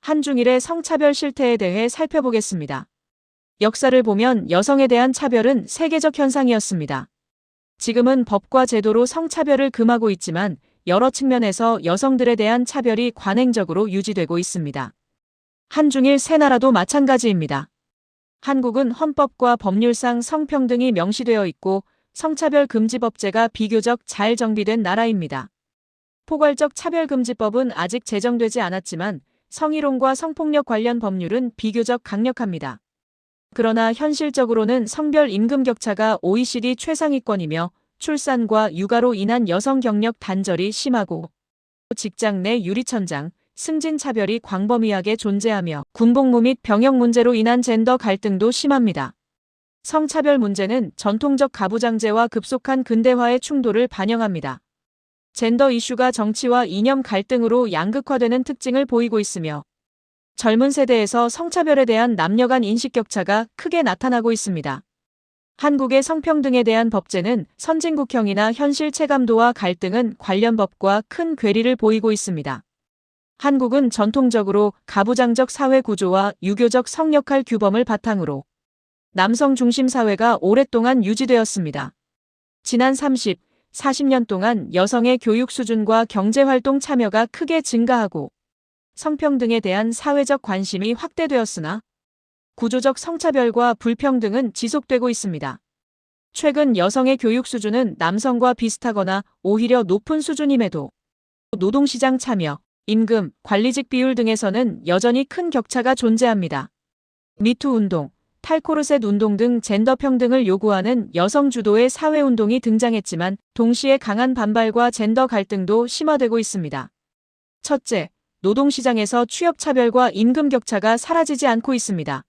한중일의 성차별 실태에 대해 살펴보겠습니다. 역사를 보면 여성에 대한 차별은 세계적 현상이었습니다. 지금은 법과 제도로 성차별을 금하고 있지만 여러 측면에서 여성들에 대한 차별이 관행적으로 유지되고 있습니다. 한중일 세 나라도 마찬가지입니다. 한국은 헌법과 법률상 성평등이 명시되어 있고 성차별금지법제가 비교적 잘 정비된 나라입니다. 포괄적 차별금지법은 아직 제정되지 않았지만 성희롱과 성폭력 관련 법률은 비교적 강력합니다. 그러나 현실적으로는 성별 임금 격차가 OECD 최상위권이며 출산과 육아로 인한 여성 경력 단절이 심하고 직장 내 유리천장, 승진차별이 광범위하게 존재하며 군복무 및 병역 문제로 인한 젠더 갈등도 심합니다. 성차별 문제는 전통적 가부장제와 급속한 근대화의 충돌을 반영합니다. 젠더 이슈가 정치와 이념 갈등으로 양극화되는 특징을 보이고 있으며 젊은 세대에서 성차별에 대한 남녀 간 인식 격차가 크게 나타나고 있습니다. 한국의 성평등에 대한 법제는 선진국형이나 현실 체감도와 갈등은 관련 법과 큰 괴리를 보이고 있습니다. 한국은 전통적으로 가부장적 사회 구조와 유교적 성역할 규범을 바탕으로 남성 중심 사회가 오랫동안 유지되었습니다. 지난 30, 40년 동안 여성의 교육 수준과 경제활동 참여가 크게 증가하고 성평등에 대한 사회적 관심이 확대되었으나 구조적 성차별과 불평등은 지속되고 있습니다. 최근 여성의 교육 수준은 남성과 비슷하거나 오히려 높은 수준임에도 노동시장 참여, 임금, 관리직 비율 등에서는 여전히 큰 격차가 존재합니다. 미투 운동, 탈코르셋 운동 등 젠더 평등을 요구하는 여성 주도의 사회운동이 등장했지만 동시에 강한 반발과 젠더 갈등도 심화되고 있습니다. 첫째, 노동시장에서 취업차별과 임금 격차가 사라지지 않고 있습니다.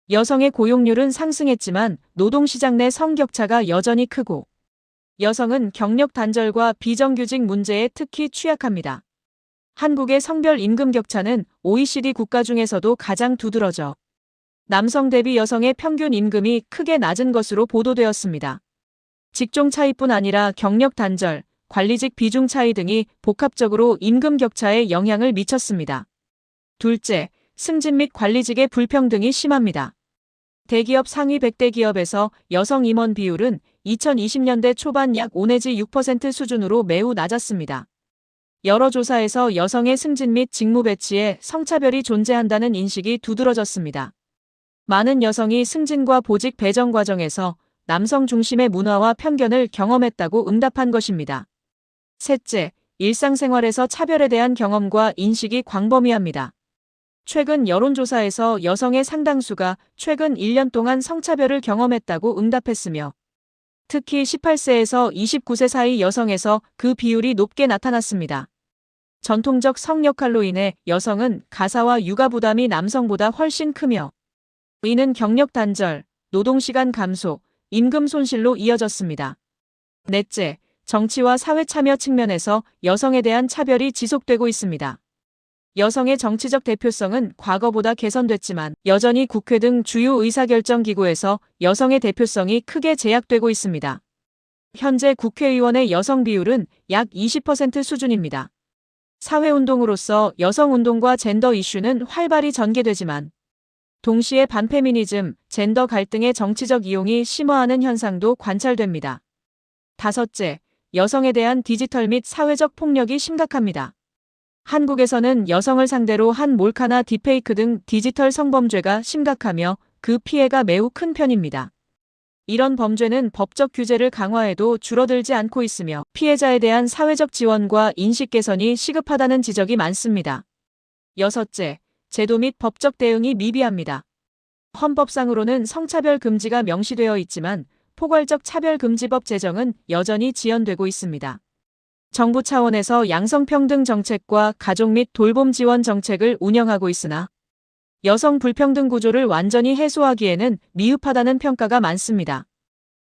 여성의 고용률은 상승했지만 노동시장 내 성격차가 여전히 크고 여성은 경력 단절과 비정규직 문제에 특히 취약합니다. 한국의 성별 임금 격차는 OECD 국가 중에서도 가장 두드러져 남성 대비 여성의 평균 임금이 크게 낮은 것으로 보도되었습니다. 직종 차이뿐 아니라 경력 단절, 관리직 비중 차이 등이 복합적으로 임금 격차에 영향을 미쳤습니다. 둘째, 승진 및 관리직의 불평등이 심합니다. 대기업 상위 100대 기업에서 여성 임원 비율은 2020년대 초반 약 5 내지 6% 수준으로 매우 낮았습니다. 여러 조사에서 여성의 승진 및 직무 배치에 성차별이 존재한다는 인식이 두드러졌습니다. 많은 여성이 승진과 보직 배정 과정에서 남성 중심의 문화와 편견을 경험했다고 응답한 것입니다. 셋째, 일상생활에서 차별에 대한 경험과 인식이 광범위합니다. 최근 여론조사에서 여성의 상당수가 최근 1년 동안 성차별을 경험했다고 응답했으며 특히 18세에서 29세 사이 여성에서 그 비율이 높게 나타났습니다. 전통적 성역할로 인해 여성은 가사와 육아 부담이 남성보다 훨씬 크며 이는 경력 단절, 노동시간 감소, 임금 손실로 이어졌습니다. 넷째, 정치와 사회 참여 측면에서 여성에 대한 차별이 지속되고 있습니다. 여성의 정치적 대표성은 과거보다 개선됐지만 여전히 국회 등 주요 의사결정기구에서 여성의 대표성이 크게 제약되고 있습니다. 현재 국회의원의 여성 비율은 약 20% 수준입니다. 사회운동으로서 여성운동과 젠더 이슈는 활발히 전개되지만 동시에 반페미니즘, 젠더 갈등의 정치적 이용이 심화하는 현상도 관찰됩니다. 다섯째, 여성에 대한 디지털 및 사회적 폭력이 심각합니다. 한국에서는 여성을 상대로 한 몰카나 딥페이크 등 디지털 성범죄가 심각하며 그 피해가 매우 큰 편입니다. 이런 범죄는 법적 규제를 강화해도 줄어들지 않고 있으며 피해자에 대한 사회적 지원과 인식 개선이 시급하다는 지적이 많습니다. 여섯째, 제도 및 법적 대응이 미비합니다. 헌법상으로는 성차별 금지가 명시되어 있지만 포괄적 차별금지법 제정은 여전히 지연되고 있습니다. 정부 차원에서 양성평등 정책과 가족 및 돌봄 지원 정책을 운영하고 있으나 여성 불평등 구조를 완전히 해소하기에는 미흡하다는 평가가 많습니다.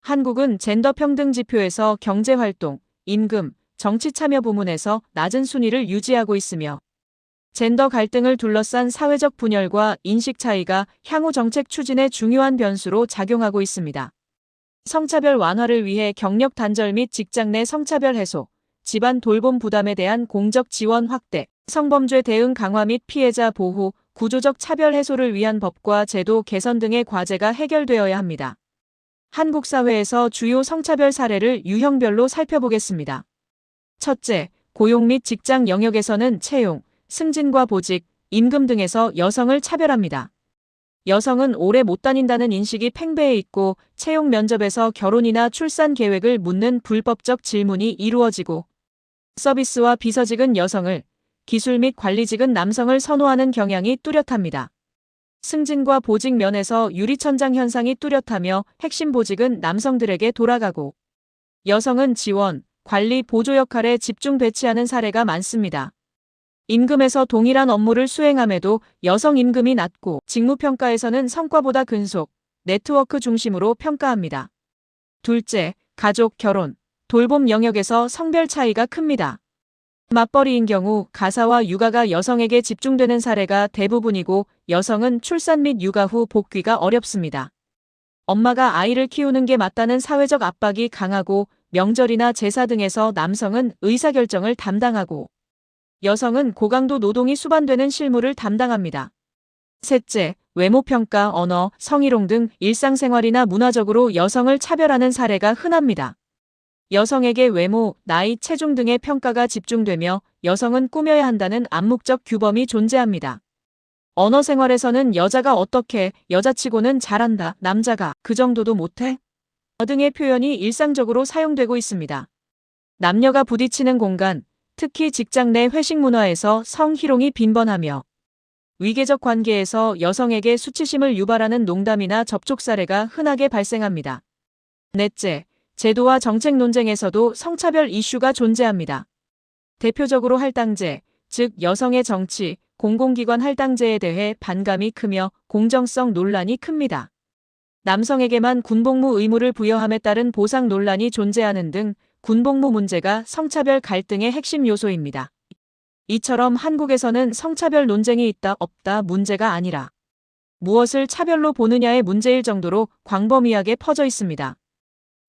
한국은 젠더 평등 지표에서 경제활동, 임금, 정치 참여 부문에서 낮은 순위를 유지하고 있으며 젠더 갈등을 둘러싼 사회적 분열과 인식 차이가 향후 정책 추진에 중요한 변수로 작용하고 있습니다. 성차별 완화를 위해 경력 단절 및 직장 내 성차별 해소, 집안 돌봄 부담에 대한 공적 지원 확대, 성범죄 대응 강화 및 피해자 보호, 구조적 차별 해소를 위한 법과 제도 개선 등의 과제가 해결되어야 합니다. 한국 사회에서 주요 성차별 사례를 유형별로 살펴보겠습니다. 첫째, 고용 및 직장 영역에서는 채용, 승진과 보직, 임금 등에서 여성을 차별합니다. 여성은 오래 못 다닌다는 인식이 팽배해 있고 채용 면접에서 결혼이나 출산 계획을 묻는 불법적 질문이 이루어지고 서비스와 비서직은 여성을, 기술 및 관리직은 남성을 선호하는 경향이 뚜렷합니다. 승진과 보직 면에서 유리천장 현상이 뚜렷하며 핵심 보직은 남성들에게 돌아가고 여성은 지원, 관리, 보조 역할에 집중 배치하는 사례가 많습니다. 임금에서 동일한 업무를 수행함에도 여성 임금이 낮고 직무평가에서는 성과보다 근속, 네트워크 중심으로 평가합니다. 둘째, 가족, 결혼, 돌봄 영역에서 성별 차이가 큽니다. 맞벌이인 경우 가사와 육아가 여성에게 집중되는 사례가 대부분이고 여성은 출산 및 육아 후 복귀가 어렵습니다. 엄마가 아이를 키우는 게 맞다는 사회적 압박이 강하고 명절이나 제사 등에서 남성은 의사결정을 담당하고 여성은 고강도 노동이 수반되는 실무를 담당합니다. 셋째, 외모평가, 언어, 성희롱 등 일상생활이나 문화적으로 여성을 차별하는 사례가 흔합니다. 여성에게 외모, 나이, 체중 등의 평가가 집중되며 여성은 꾸며야 한다는 암묵적 규범이 존재합니다. 언어 생활에서는 여자가 어떻게, 여자치고는 잘한다, 남자가 그 정도도 못해? 등의 표현이 일상적으로 사용되고 있습니다. 남녀가 부딪히는 공간, 특히 직장 내 회식 문화에서 성희롱이 빈번하며 위계적 관계에서 여성에게 수치심을 유발하는 농담이나 접촉 사례가 흔하게 발생합니다. 넷째, 제도와 정책 논쟁에서도 성차별 이슈가 존재합니다. 대표적으로 할당제, 즉 여성의 정치, 공공기관 할당제에 대해 반감이 크며 공정성 논란이 큽니다. 남성에게만 군복무 의무를 부여함에 따른 보상 논란이 존재하는 등 군복무 문제가 성차별 갈등의 핵심 요소입니다. 이처럼 한국에서는 성차별 논쟁이 있다 없다 문제가 아니라 무엇을 차별로 보느냐의 문제일 정도로 광범위하게 퍼져 있습니다.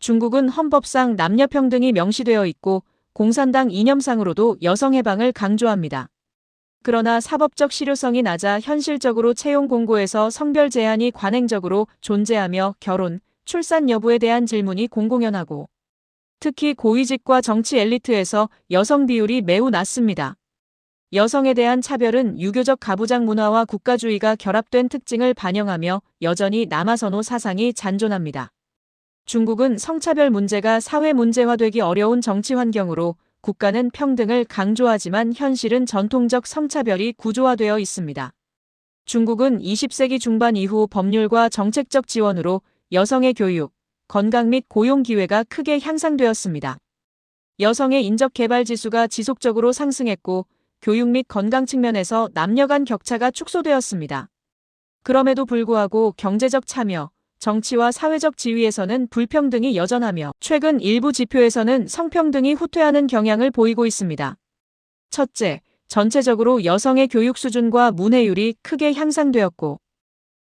중국은 헌법상 남녀평등이 명시되어 있고 공산당 이념상으로도 여성 해방을 강조합니다. 그러나 사법적 실효성이 낮아 현실적으로 채용 공고에서 성별 제한이 관행적으로 존재하며 결혼, 출산 여부에 대한 질문이 공공연하고 특히 고위직과 정치 엘리트에서 여성 비율이 매우 낮습니다. 여성에 대한 차별은 유교적 가부장 문화와 국가주의가 결합된 특징을 반영하며 여전히 남아선호 사상이 잔존합니다. 중국은 성차별 문제가 사회 문제화되기 어려운 정치 환경으로 국가는 평등을 강조하지만 현실은 전통적 성차별이 구조화되어 있습니다. 중국은 20세기 중반 이후 법률과 정책적 지원으로 여성의 교육, 건강 및 고용 기회가 크게 향상되었습니다. 여성의 인적 개발 지수가 지속적으로 상승했고 교육 및 건강 측면에서 남녀 간 격차가 축소되었습니다. 그럼에도 불구하고 경제적 참여, 정치와 사회적 지위에서는 불평등이 여전하며 최근 일부 지표에서는 성평등이 후퇴하는 경향을 보이고 있습니다. 첫째, 전체적으로 여성의 교육 수준과 문해율이 크게 향상되었고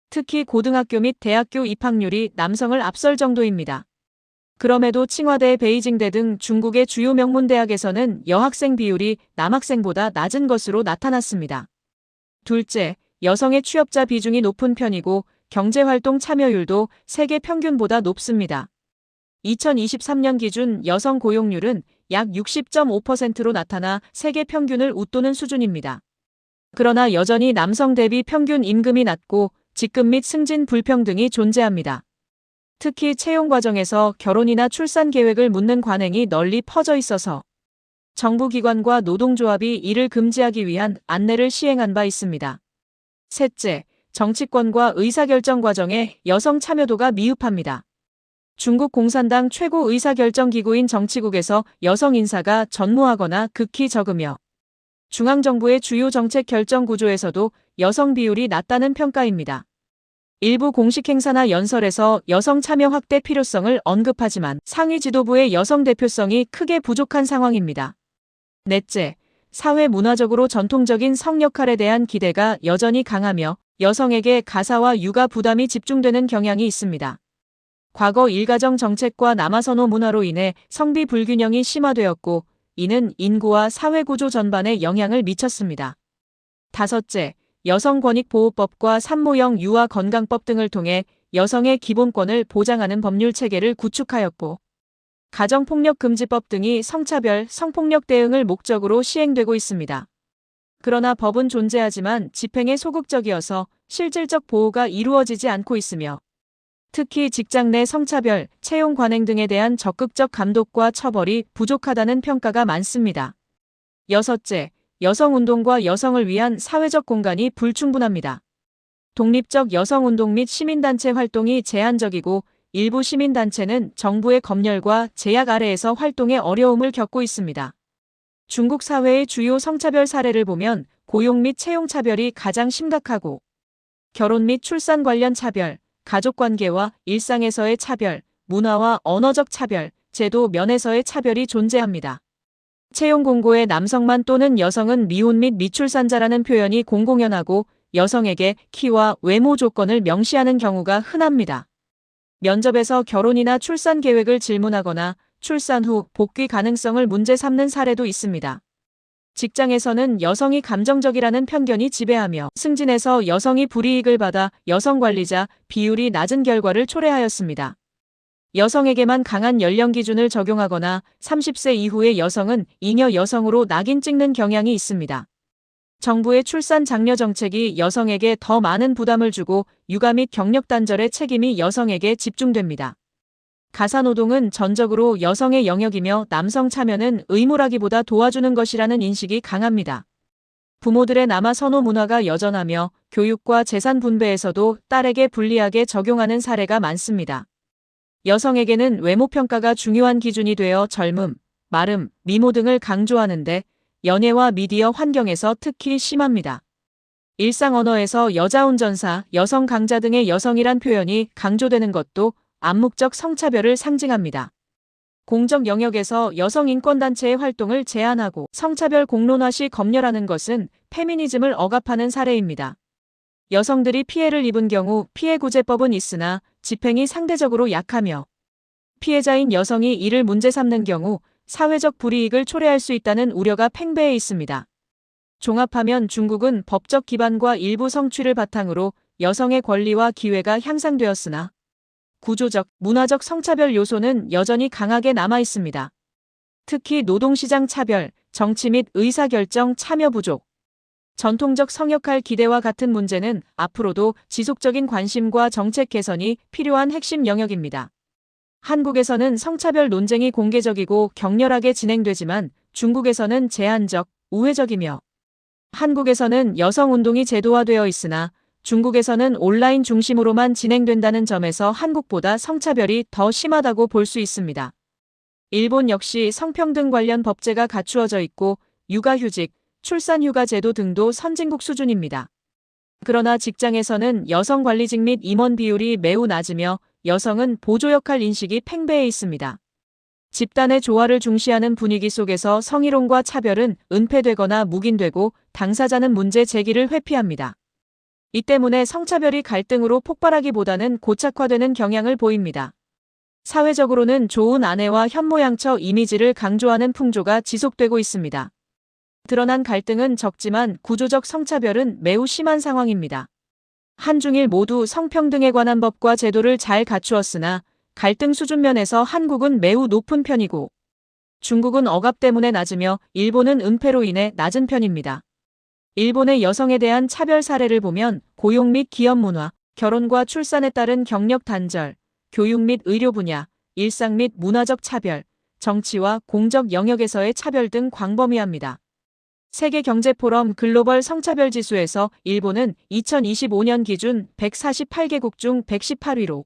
특히 고등학교 및 대학교 입학률이 남성을 앞설 정도입니다. 그럼에도 칭화대, 베이징대 등 중국의 주요 명문대학에서는 여학생 비율이 남학생보다 낮은 것으로 나타났습니다. 둘째, 여성의 취업자 비중이 높은 편이고 경제활동 참여율도 세계 평균보다 높습니다. 2023년 기준 여성 고용률은 약 60.5%로 나타나 세계 평균을 웃도는 수준입니다. 그러나 여전히 남성 대비 평균 임금이 낮고 직급 및 승진 불평등이 존재합니다. 특히 채용 과정에서 결혼이나 출산 계획을 묻는 관행이 널리 퍼져 있어서 정부기관과 노동조합이 이를 금지하기 위한 안내를 시행한 바 있습니다. 셋째, 정치권과 의사결정 과정에 여성 참여도가 미흡합니다. 중국 공산당 최고 의사결정기구인 정치국에서 여성 인사가 전무하거나 극히 적으며 중앙정부의 주요 정책 결정 구조에서도 여성 비율이 낮다는 평가입니다. 일부 공식 행사나 연설에서 여성 참여 확대 필요성을 언급하지만 상위 지도부의 여성 대표성이 크게 부족한 상황입니다. 넷째, 사회 문화적으로 전통적인 성 역할에 대한 기대가 여전히 강하며 여성에게 가사와 육아 부담이 집중되는 경향이 있습니다. 과거 일가정 정책과 남아선호 문화로 인해 성비 불균형이 심화되었고 이는 인구와 사회구조 전반에 영향을 미쳤습니다. 다섯째, 여성권익보호법과 산모형 유아건강법 등을 통해 여성의 기본권을 보장하는 법률 체계를 구축하였고, 가정폭력금지법 등이 성차별, 성폭력 대응을 목적으로 시행되고 있습니다. 그러나 법은 존재하지만 집행에 소극적이어서 실질적 보호가 이루어지지 않고 있으며, 특히 직장 내 성차별, 채용 관행 등에 대한 적극적 감독과 처벌이 부족하다는 평가가 많습니다. 여섯째, 여성운동과 여성을 위한 사회적 공간이 불충분합니다. 독립적 여성운동 및 시민단체 활동이 제한적이고 일부 시민단체는 정부의 검열과 제약 아래에서 활동에 어려움을 겪고 있습니다. 중국 사회의 주요 성차별 사례를 보면 고용 및 채용 차별이 가장 심각하고, 결혼 및 출산 관련 차별, 가족관계와 일상에서의 차별, 문화와 언어적 차별, 제도 면에서의 차별이 존재합니다. 채용 공고에 남성만 또는 여성은 미혼 및 미출산자라는 표현이 공공연하고 여성에게 키와 외모 조건을 명시하는 경우가 흔합니다. 면접에서 결혼이나 출산 계획을 질문하거나 출산 후 복귀 가능성을 문제 삼는 사례도 있습니다. 직장에서는 여성이 감정적이라는 편견이 지배하며 승진에서 여성이 불이익을 받아 여성 관리자 비율이 낮은 결과를 초래하였습니다. 여성에게만 강한 연령 기준을 적용하거나 30세 이후의 여성은 잉여 여성으로 낙인 찍는 경향이 있습니다. 정부의 출산 장려 정책이 여성에게 더 많은 부담을 주고 육아 및 경력 단절의 책임이 여성에게 집중됩니다. 가사노동은 전적으로 여성의 영역이며 남성 참여는 의무라기보다 도와주는 것이라는 인식이 강합니다. 부모들의 남아 선호 문화가 여전하며 교육과 재산 분배에서도 딸에게 불리하게 적용하는 사례가 많습니다. 여성에게는 외모 평가가 중요한 기준이 되어 젊음, 마름, 미모 등을 강조하는데 연예와 미디어 환경에서 특히 심합니다. 일상 언어에서 여자 운전사, 여성 강자 등의 여성이란 표현이 강조되는 것도 암묵적 성차별을 상징합니다. 공적 영역에서 여성 인권단체의 활동을 제한하고 성차별 공론화 시 검열하는 것은 페미니즘을 억압하는 사례입니다. 여성들이 피해를 입은 경우 피해구제법은 있으나 집행이 상대적으로 약하며 피해자인 여성이 이를 문제 삼는 경우 사회적 불이익을 초래할 수 있다는 우려가 팽배해 있습니다. 종합하면 중국은 법적 기반과 일부 성취를 바탕으로 여성의 권리와 기회가 향상되었으나 구조적, 문화적 성차별 요소는 여전히 강하게 남아 있습니다. 특히 노동시장 차별, 정치 및 의사결정 참여 부족, 전통적 성역할 기대와 같은 문제는 앞으로도 지속적인 관심과 정책 개선이 필요한 핵심 영역입니다. 한국에서는 성차별 논쟁이 공개적이고 격렬하게 진행되지만 중국에서는 제한적, 우회적이며 한국에서는 여성운동이 제도화되어 있으나 중국에서는 온라인 중심으로만 진행된다는 점에서 한국보다 성차별이 더 심하다고 볼 수 있습니다. 일본 역시 성평등 관련 법제가 갖추어져 있고 육아휴직, 출산휴가 제도 등도 선진국 수준입니다. 그러나 직장에서는 여성 관리직 및 임원 비율이 매우 낮으며 여성은 보조 역할 인식이 팽배해 있습니다. 집단의 조화를 중시하는 분위기 속에서 성희롱과 차별은 은폐되거나 묵인되고 당사자는 문제 제기를 회피합니다. 이 때문에 성차별이 갈등으로 폭발하기보다는 고착화되는 경향을 보입니다. 사회적으로는 좋은 아내와 현모양처 이미지를 강조하는 풍조가 지속되고 있습니다. 드러난 갈등은 적지만 구조적 성차별은 매우 심한 상황입니다. 한중일 모두 성평등에 관한 법과 제도를 잘 갖추었으나 갈등 수준 면에서 한국은 매우 높은 편이고 중국은 억압 때문에 낮으며 일본은 은폐로 인해 낮은 편입니다. 일본의 여성에 대한 차별 사례를 보면 고용 및 기업 문화, 결혼과 출산에 따른 경력 단절, 교육 및 의료 분야, 일상 및 문화적 차별, 정치와 공적 영역에서의 차별 등 광범위합니다. 세계경제포럼 글로벌 성차별 지수에서 일본은 2025년 기준 148개국 중 118위로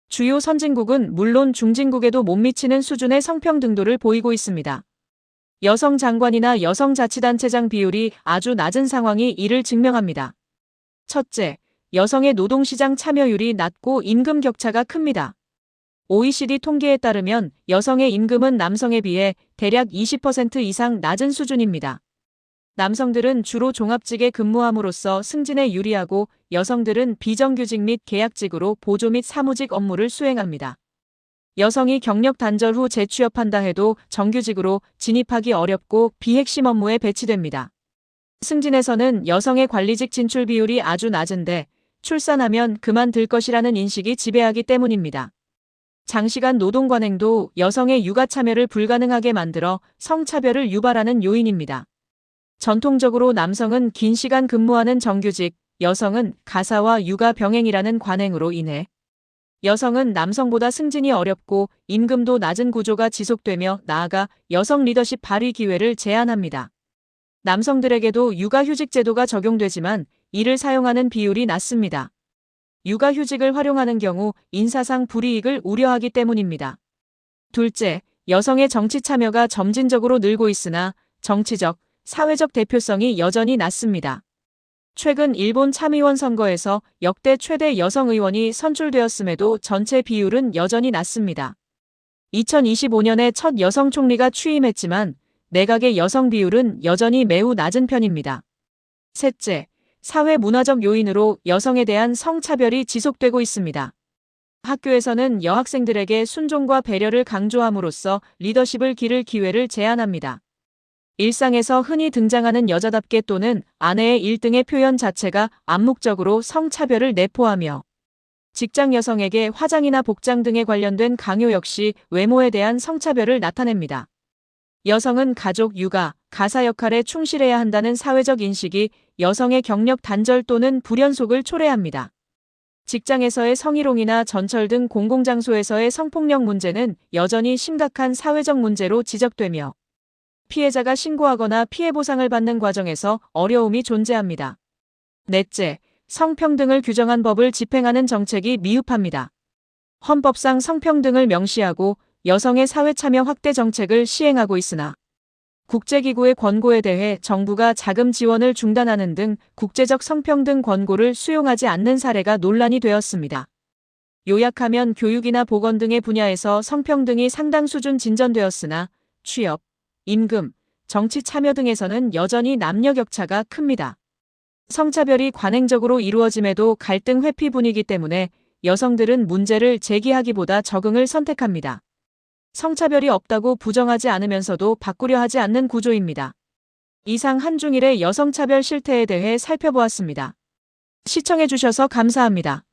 주요 선진국은 물론 중진국에도 못 미치는 수준의 성평등도를 보이고 있습니다. 여성 장관이나 여성자치단체장 비율이 아주 낮은 상황이 이를 증명합니다. 첫째, 여성의 노동시장 참여율이 낮고 임금 격차가 큽니다. OECD 통계에 따르면 여성의 임금은 남성에 비해 대략 20% 이상 낮은 수준입니다. 남성들은 주로 종합직에 근무함으로써 승진에 유리하고 여성들은 비정규직 및 계약직으로 보조 및 사무직 업무를 수행합니다. 여성이 경력 단절 후 재취업한다 해도 정규직으로 진입하기 어렵고 비핵심 업무에 배치됩니다. 승진에서는 여성의 관리직 진출 비율이 아주 낮은데 출산하면 그만둘 것이라는 인식이 지배하기 때문입니다. 장시간 노동 관행도 여성의 육아 참여를 불가능하게 만들어 성차별을 유발하는 요인입니다. 전통적으로 남성은 긴 시간 근무하는 정규직, 여성은 가사와 육아 병행이라는 관행으로 인해 여성은 남성보다 승진이 어렵고 임금도 낮은 구조가 지속되며 나아가 여성 리더십 발휘 기회를 제한합니다. 남성들에게도 육아휴직 제도가 적용되지만 이를 사용하는 비율이 낮습니다. 육아휴직을 활용하는 경우 인사상 불이익을 우려하기 때문입니다. 둘째, 여성의 정치 참여가 점진적으로 늘고 있으나 정치적, 사회적 대표성이 여전히 낮습니다. 최근 일본 참의원 선거에서 역대 최대 여성 의원이 선출되었음에도 전체 비율은 여전히 낮습니다. 2025년에 첫 여성 총리가 취임했지만 내각의 여성 비율은 여전히 매우 낮은 편입니다. 셋째, 사회 문화적 요인으로 여성에 대한 성차별이 지속되고 있습니다. 학교에서는 여학생들에게 순종과 배려를 강조함으로써 리더십을 기를 기회를 제한합니다. 일상에서 흔히 등장하는 여자답게 또는 아내의 1등의 표현 자체가 암묵적으로 성차별을 내포하며 직장 여성에게 화장이나 복장 등에 관련된 강요 역시 외모에 대한 성차별을 나타냅니다. 여성은 가족, 육아, 가사 역할에 충실해야 한다는 사회적 인식이 여성의 경력 단절 또는 불연속을 초래합니다. 직장에서의 성희롱이나 전철 등 공공장소에서의 성폭력 문제는 여전히 심각한 사회적 문제로 지적되며 피해자가 신고하거나 피해 보상을 받는 과정에서 어려움이 존재합니다. 넷째, 성평등을 규정한 법을 집행하는 정책이 미흡합니다. 헌법상 성평등을 명시하고 여성의 사회 참여 확대 정책을 시행하고 있으나 국제기구의 권고에 대해 정부가 자금 지원을 중단하는 등 국제적 성평등 권고를 수용하지 않는 사례가 논란이 되었습니다. 요약하면 교육이나 보건 등의 분야에서 성평등이 상당 수준 진전되었으나 취업, 임금, 정치 참여 등에서는 여전히 남녀 격차가 큽니다. 성차별이 관행적으로 이루어짐에도 갈등 회피 분위기 때문에 여성들은 문제를 제기하기보다 적응을 선택합니다. 성차별이 없다고 부정하지 않으면서도 바꾸려 하지 않는 구조입니다. 이상 한중일의 여성차별 실태에 대해 살펴보았습니다. 시청해주셔서 감사합니다.